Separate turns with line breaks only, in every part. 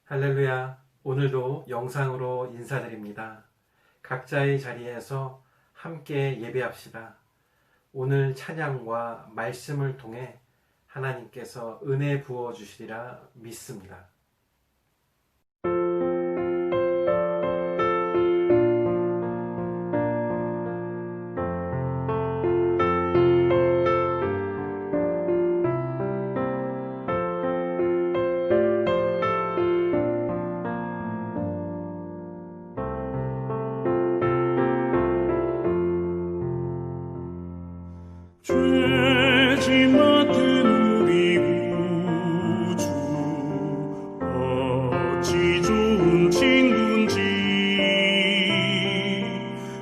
할렐루야. 오늘도 영상으로 인사드립니다. 각자의 자리에서 함께 예배합시다. 오늘 찬양과 말씀을 통해 하나님께서 은혜 부어주시리라 믿습니다.
죄짐 맡은 우리 구주 어찌 좋은 친구인지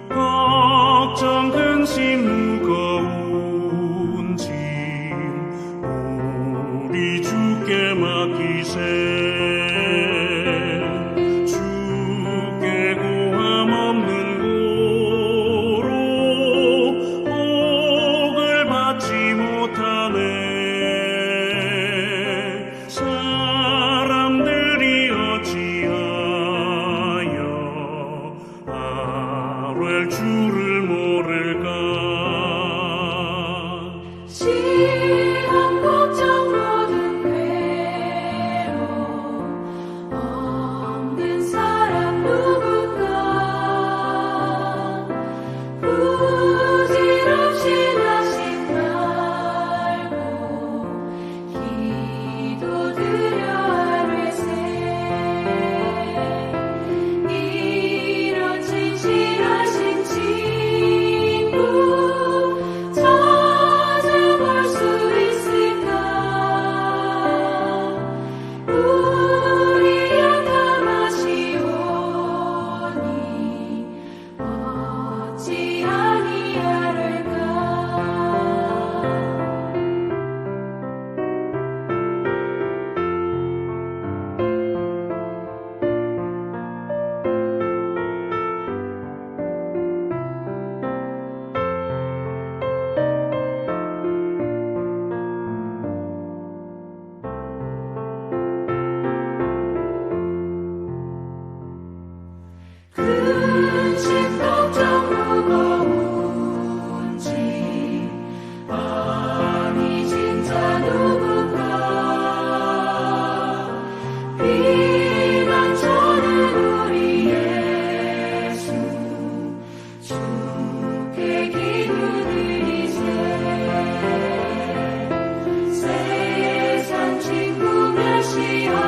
걱정 근심 무거운 짐 우리 주께 맡기세 주께 고함 없는 받지 못하네 사람들이 어찌하여 아뢰 주를 모를까
시험 걱정 모든 괴로움 없는 사람 누군가 부질없이 근심 걱정 무거운 짐 많이 진 자 누군가 비난 저는 우리 예수 주께 기도드리세 세상 친구 멸시하고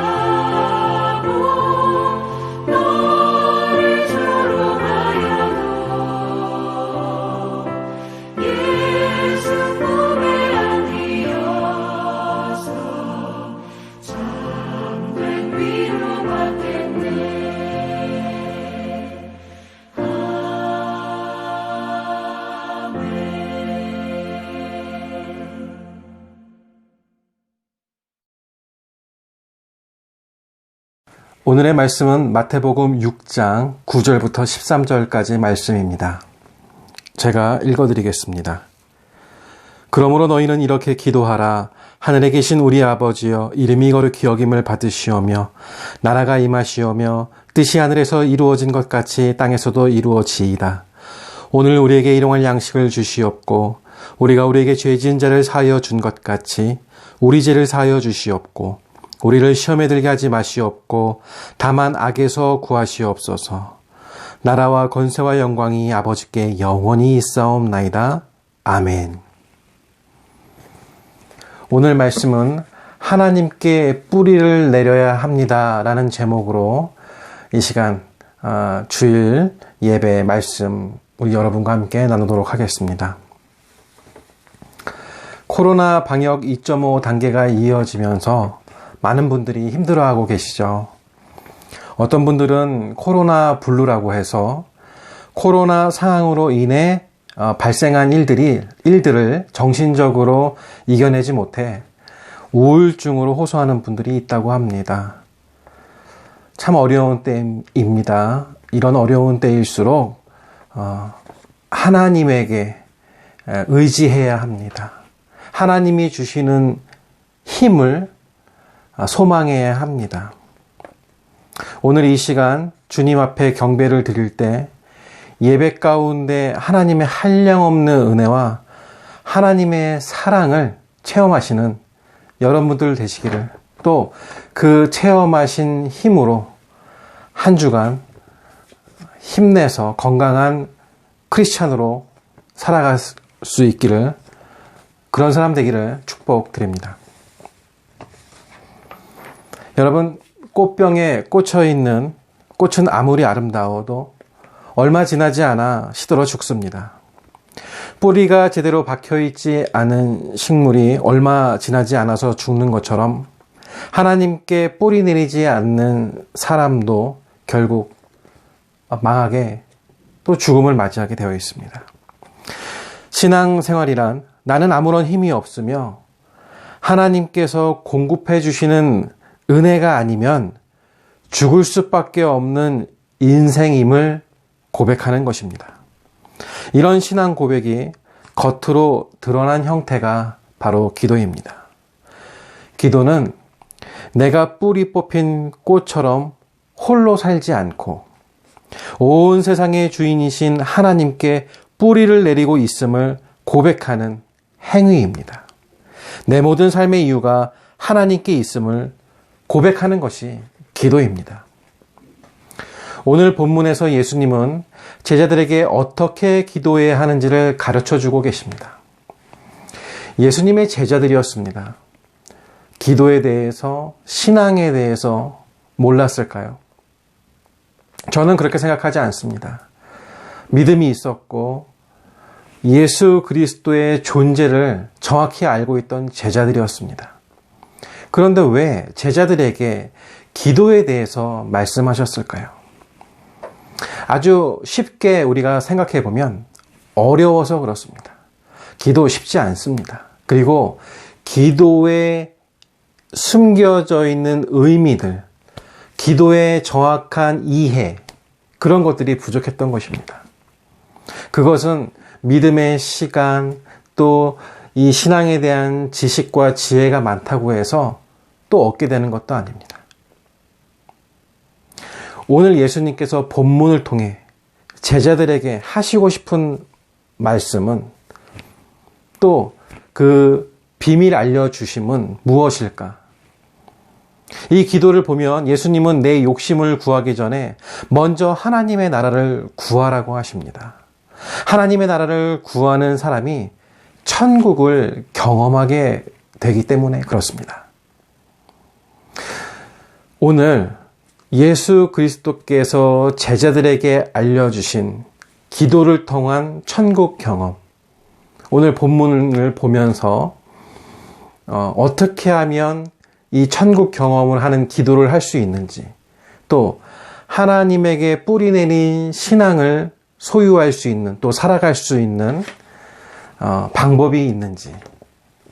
오늘의 말씀은 마태복음 6장 9절부터 13절까지 말씀입니다. 제가 읽어드리겠습니다. 그러므로 너희는 이렇게 기도하라. 하늘에 계신 우리 아버지여, 이름이 거룩히 여김을 받으시오며 나라가 임하시오며 뜻이 하늘에서 이루어진 것 같이 땅에서도 이루어지이다. 오늘 우리에게 일용할 양식을 주시옵고 우리가 우리에게 죄 지은 자를 사하여 준 것 같이 우리 죄를 사하여 주시옵고 우리를 시험에 들게 하지 마시옵고 다만 악에서 구하시옵소서. 나라와 권세와 영광이 아버지께 영원히 있사옵나이다. 아멘. 오늘 말씀은 하나님께 뿌리를 내려야 합니다 라는 제목으로 이 시간 주일 예배 말씀 우리 여러분과 함께 나누도록 하겠습니다. 코로나 방역 2.5 단계가 이어지면서 많은 분들이 힘들어하고 계시죠. 어떤 분들은 코로나 블루라고 해서 코로나 상황으로 인해 발생한 일들을 정신적으로 이겨내지 못해 우울증으로 호소하는 분들이 있다고 합니다. 참 어려운 때입니다. 이런 어려운 때일수록 하나님에게 의지해야 합니다. 하나님이 주시는 힘을 소망해야 합니다. 오늘 이 시간 주님 앞에 경배를 드릴 때 예배 가운데 하나님의 한량없는 은혜와 하나님의 사랑을 체험하시는 여러분들 되시기를, 또 그 체험하신 힘으로 한 주간 힘내서 건강한 크리스찬으로 살아갈 수 있기를, 그런 사람 되기를 축복드립니다. 여러분, 꽃병에 꽂혀 있는 꽃은 아무리 아름다워도 얼마 지나지 않아 시들어 죽습니다. 뿌리가 제대로 박혀있지 않은 식물이 얼마 지나지 않아서 죽는 것처럼 하나님께 뿌리 내리지 않는 사람도 결국 망하게, 또 죽음을 맞이하게 되어 있습니다. 신앙생활이란 나는 아무런 힘이 없으며 하나님께서 공급해 주시는 은혜가 아니면 죽을 수밖에 없는 인생임을 고백하는 것입니다. 이런 신앙 고백이 겉으로 드러난 형태가 바로 기도입니다. 기도는 내가 뿌리 뽑힌 꽃처럼 홀로 살지 않고 온 세상의 주인이신 하나님께 뿌리를 내리고 있음을 고백하는 행위입니다. 내 모든 삶의 이유가 하나님께 있음을 고백하는 것이 기도입니다. 오늘 본문에서 예수님은 제자들에게 어떻게 기도해야 하는지를 가르쳐 주고 계십니다. 예수님의 제자들이었습니다. 기도에 대해서, 신앙에 대해서 몰랐을까요? 저는 그렇게 생각하지 않습니다. 믿음이 있었고 예수 그리스도의 존재를 정확히 알고 있던 제자들이었습니다. 그런데 왜 제자들에게 기도에 대해서 말씀하셨을까요? 아주 쉽게 우리가 생각해 보면 어려워서 그렇습니다. 기도 쉽지 않습니다. 그리고 기도에 숨겨져 있는 의미들, 기도의 정확한 이해, 그런 것들이 부족했던 것입니다. 그것은 믿음의 시간, 또 이 신앙에 대한 지식과 지혜가 많다고 해서 또 얻게 되는 것도 아닙니다. 오늘 예수님께서 본문을 통해 제자들에게 하시고 싶은 말씀은, 또 그 비밀 알려주심은 무엇일까? 이 기도를 보면 예수님은 내 욕심을 구하기 전에 먼저 하나님의 나라를 구하라고 하십니다. 하나님의 나라를 구하는 사람이 천국을 경험하게 되기 때문에 그렇습니다. 오늘 예수 그리스도께서 제자들에게 알려주신 기도를 통한 천국 경험, 오늘 본문을 보면서 어떻게 하면 이 천국 경험을 하는 기도를 할 수 있는지, 또 하나님에게 뿌리 내린 신앙을 소유할 수 있는, 또 살아갈 수 있는 방법이 있는지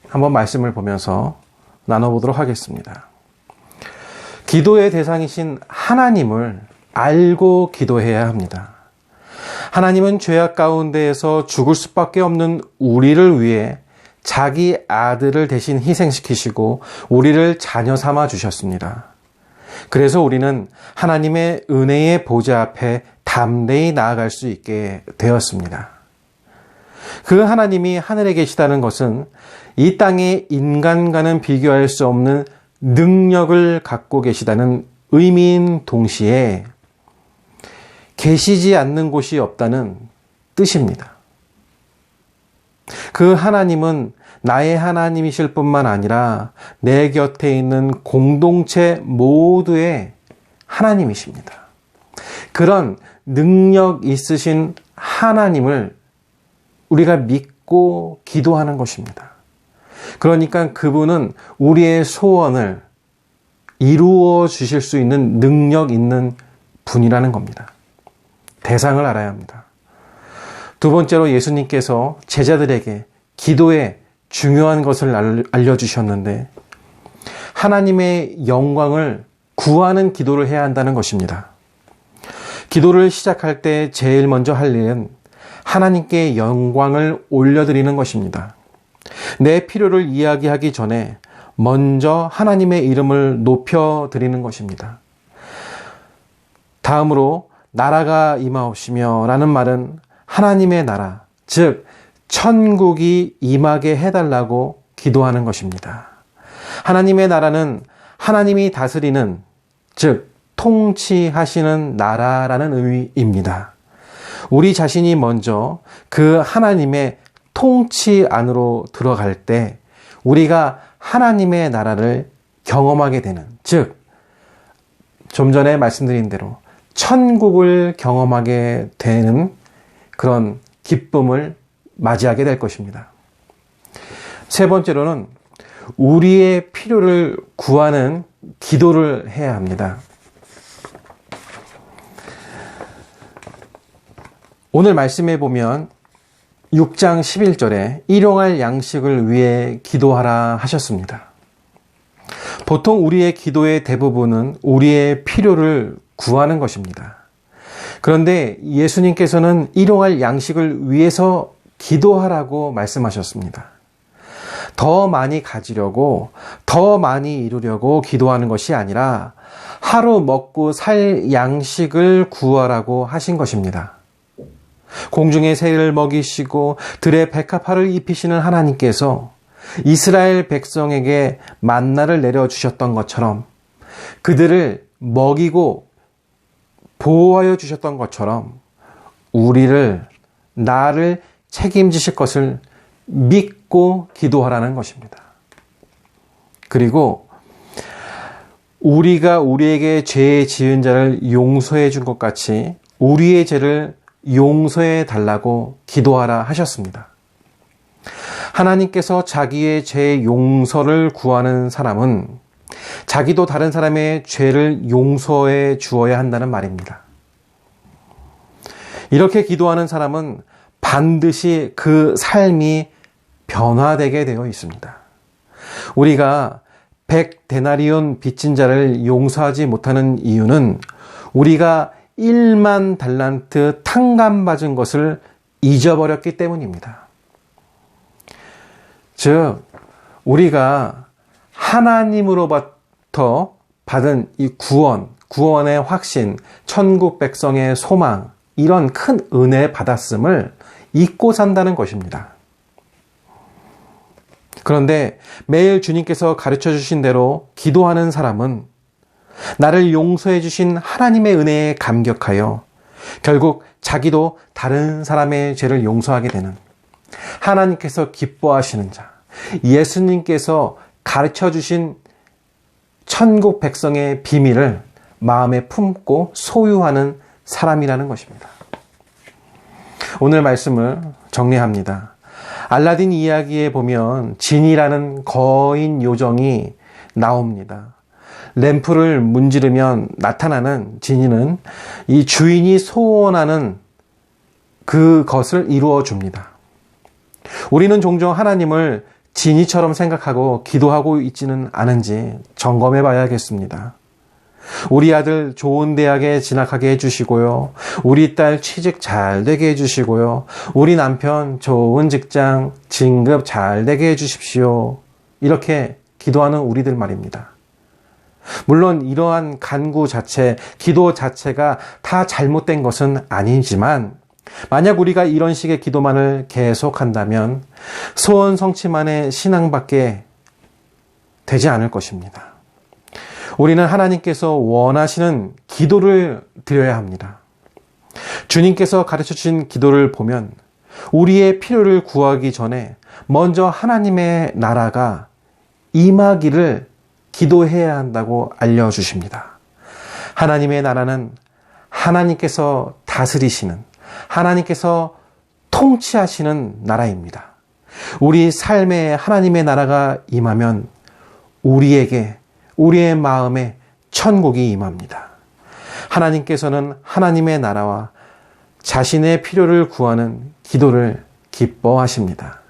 한번 말씀을 보면서 나눠보도록 하겠습니다. 기도의 대상이신 하나님을 알고 기도해야 합니다. 하나님은 죄악 가운데에서 죽을 수밖에 없는 우리를 위해 자기 아들을 대신 희생시키시고 우리를 자녀 삼아 주셨습니다. 그래서 우리는 하나님의 은혜의 보좌 앞에 담대히 나아갈 수 있게 되었습니다. 그 하나님이 하늘에 계시다는 것은 이 땅의 인간과는 비교할 수 없는 능력을 갖고 계시다는 의미인 동시에 계시지 않는 곳이 없다는 뜻입니다. 그 하나님은 나의 하나님이실 뿐만 아니라 내 곁에 있는 공동체 모두의 하나님이십니다. 그런 능력 있으신 하나님을 우리가 믿고 기도하는 것입니다. 그러니까 그분은 우리의 소원을 이루어 주실 수 있는 능력 있는 분이라는 겁니다. 대상을 알아야 합니다. 두 번째로 예수님께서 제자들에게 기도의 중요한 것을 알려주셨는데, 하나님의 영광을 구하는 기도를 해야 한다는 것입니다. 기도를 시작할 때 제일 먼저 할 일은 하나님께 영광을 올려드리는 것입니다. 내 필요를 이야기하기 전에 먼저 하나님의 이름을 높여드리는 것입니다. 다음으로 나라가 임하옵시며 라는 말은 하나님의 나라, 즉 천국이 임하게 해달라고 기도하는 것입니다. 하나님의 나라는 하나님이 다스리는, 즉 통치하시는 나라라는 의미입니다. 우리 자신이 먼저 그 하나님의 통치 안으로 들어갈 때 우리가 하나님의 나라를 경험하게 되는, 즉 좀 전에 말씀드린 대로 천국을 경험하게 되는 그런 기쁨을 맞이하게 될 것입니다. 세 번째로는 우리의 필요를 구하는 기도를 해야 합니다. 오늘 말씀해 보면 6장 11절에 일용할 양식을 위해 기도하라 하셨습니다. 보통 우리의 기도의 대부분은 우리의 필요를 구하는 것입니다. 그런데 예수님께서는 일용할 양식을 위해서 기도하라고 말씀하셨습니다. 더 많이 가지려고, 더 많이 이루려고 기도하는 것이 아니라 하루 먹고 살 양식을 구하라고 하신 것입니다. 공중의 새를 먹이시고 들의 백합화를 입히시는 하나님께서 이스라엘 백성에게 만나를 내려주셨던 것처럼, 그들을 먹이고 보호하여 주셨던 것처럼 나를 책임지실 것을 믿고 기도하라는 것입니다. 그리고 우리가 우리에게 죄 지은 자를 용서해 준 것 같이 우리의 죄를 용서해 달라고 기도하라 하셨습니다. 하나님께서 자기의 죄 용서를 구하는 사람은 자기도 다른 사람의 죄를 용서해 주어야 한다는 말입니다. 이렇게 기도하는 사람은 반드시 그 삶이 변화되게 되어 있습니다. 우리가 100데나리온 빚진 자를 용서하지 못하는 이유는 우리가 1만 달란트 탕감받은 것을 잊어버렸기 때문입니다. 즉, 우리가 하나님으로부터 받은 이 구원의 확신, 천국 백성의 소망, 이런 큰 은혜 받았음을 잊고 산다는 것입니다. 그런데 매일 주님께서 가르쳐 주신 대로 기도하는 사람은 나를 용서해 주신 하나님의 은혜에 감격하여 결국 자기도 다른 사람의 죄를 용서하게 되는, 하나님께서 기뻐하시는 자, 예수님께서 가르쳐 주신 천국 백성의 비밀을 마음에 품고 소유하는 사람이라는 것입니다. 오늘 말씀을 정리합니다. 알라딘 이야기에 보면 진이라는 거인 요정이 나옵니다. 램프를 문지르면 나타나는 진이는 이 주인이 소원하는 그것을 이루어 줍니다. 우리는 종종 하나님을 진이처럼 생각하고 기도하고 있지는 않은지 점검해 봐야겠습니다. 우리 아들 좋은 대학에 진학하게 해주시고요. 우리 딸 취직 잘 되게 해주시고요. 우리 남편 좋은 직장 진급 잘 되게 해주십시오. 이렇게 기도하는 우리들 말입니다. 물론 이러한 간구 자체, 기도 자체가 다 잘못된 것은 아니지만 만약 우리가 이런 식의 기도만을 계속한다면 소원 성취만의 신앙밖에 되지 않을 것입니다. 우리는 하나님께서 원하시는 기도를 드려야 합니다. 주님께서 가르쳐 주신 기도를 보면 우리의 필요를 구하기 전에 먼저 하나님의 나라가 임하기를 기도해야 한다고 알려주십니다. 하나님의 나라는 하나님께서 다스리시는, 하나님께서 통치하시는 나라입니다. 우리 삶에 하나님의 나라가 임하면 우리의 마음에 천국이 임합니다. 하나님께서는 하나님의 나라와 자신의 필요를 구하는 기도를 기뻐하십니다.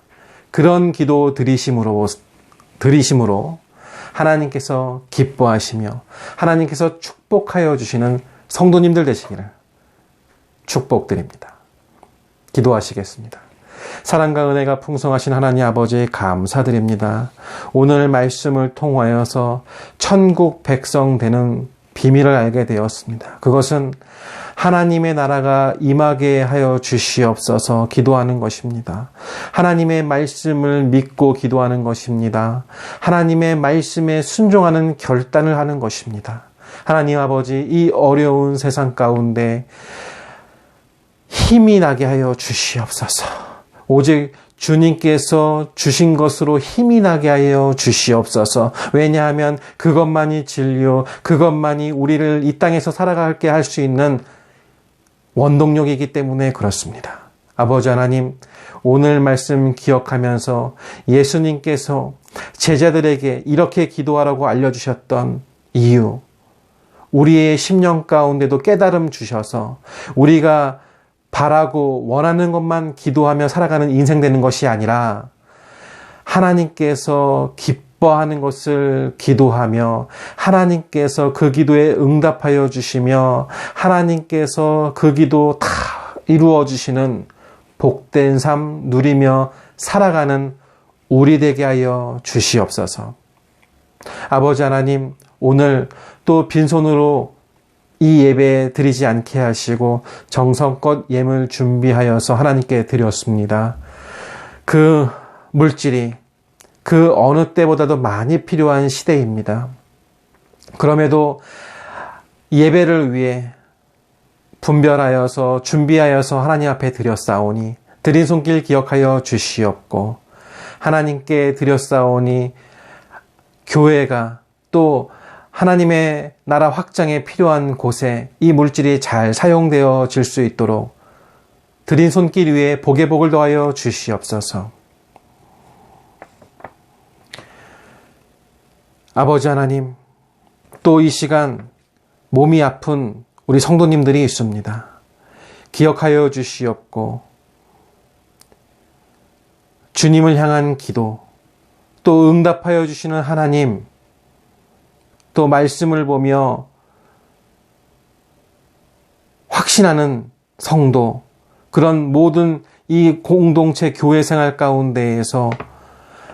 그런 기도 드리심으로 하나님께서 기뻐하시며 하나님께서 축복하여 주시는 성도님들 되시기를 축복드립니다. 기도하시겠습니다. 사랑과 은혜가 풍성하신 하나님 아버지 감사드립니다. 오늘 말씀을 통하여서 천국 백성 되는 비밀을 알게 되었습니다. 그것은 하나님의 나라가 임하게 하여 주시옵소서 기도하는 것입니다. 하나님의 말씀을 믿고 기도하는 것입니다. 하나님의 말씀에 순종하는 결단을 하는 것입니다. 하나님 아버지, 이 어려운 세상 가운데 힘이 나게 하여 주시옵소서. 오직 주님께서 주신 것으로 힘이 나게 하여 주시옵소서. 왜냐하면 그것만이 진리요, 그것만이 우리를 이 땅에서 살아가게 할 수 있는 원동력이기 때문에 그렇습니다. 아버지 하나님, 오늘 말씀 기억하면서 예수님께서 제자들에게 이렇게 기도하라고 알려주셨던 이유, 우리의 심령 가운데도 깨달음 주셔서 우리가 바라고 원하는 것만 기도하며 살아가는 인생 되는 것이 아니라 하나님께서 기뻐하는 것을 기도하며 하나님께서 그 기도에 응답하여 주시며 하나님께서 그 기도 다 이루어 주시는 복된 삶 누리며 살아가는 우리 되게 하여 주시옵소서. 아버지 하나님, 오늘 또 빈손으로 이 예배 드리지 않게 하시고 정성껏 예물 준비하여서 하나님께 드렸습니다. 그 물질이 그 어느 때보다도 많이 필요한 시대입니다. 그럼에도 예배를 위해 분별하여서 준비하여서 하나님 앞에 드렸사오니 드린 손길 기억하여 주시옵고, 하나님께 드렸사오니 교회가 또 하나님의 나라 확장에 필요한 곳에 이 물질이 잘 사용되어질 수 있도록 드린 손길 위에 복의 복을 더하여 주시옵소서. 아버지 하나님, 또 이 시간 몸이 아픈 우리 성도님들이 있습니다. 기억하여 주시옵고, 주님을 향한 기도, 또 응답하여 주시는 하나님, 또 말씀을 보며 확신하는 성도, 그런 모든 이 공동체 교회 생활 가운데에서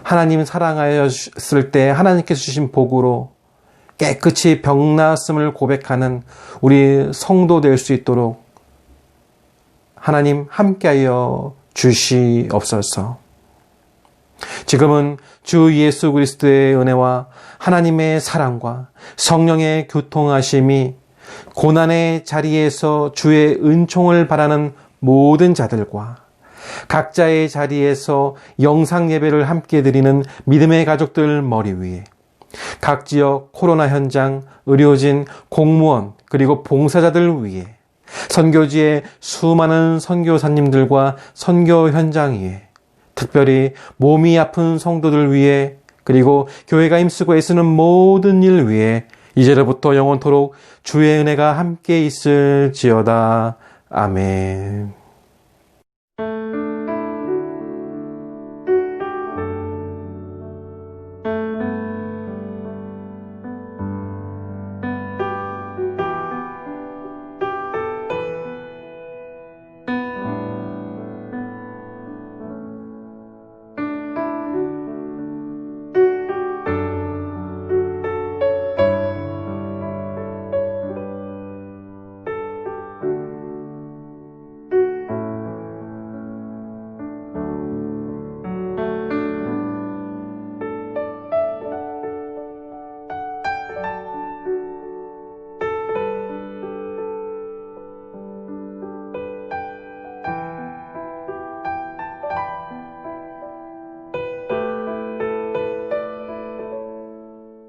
하나님 사랑하였을 때 하나님께서 주신 복으로 깨끗이 병 나았음을 고백하는 우리 성도 될 수 있도록 하나님 함께하여 주시옵소서. 지금은 주 예수 그리스도의 은혜와 하나님의 사랑과 성령의 교통하심이 고난의 자리에서 주의 은총을 바라는 모든 자들과 각자의 자리에서 영상 예배를 함께 드리는 믿음의 가족들 머리 위에, 각 지역 코로나 현장, 의료진, 공무원, 그리고 봉사자들 위에, 선교지의 수많은 선교사님들과 선교 현장 위에, 특별히 몸이 아픈 성도들 위해, 그리고 교회가 힘쓰고 애쓰는 모든 일 위해 이제로부터 영원토록 주의 은혜가 함께 있을지어다. 아멘.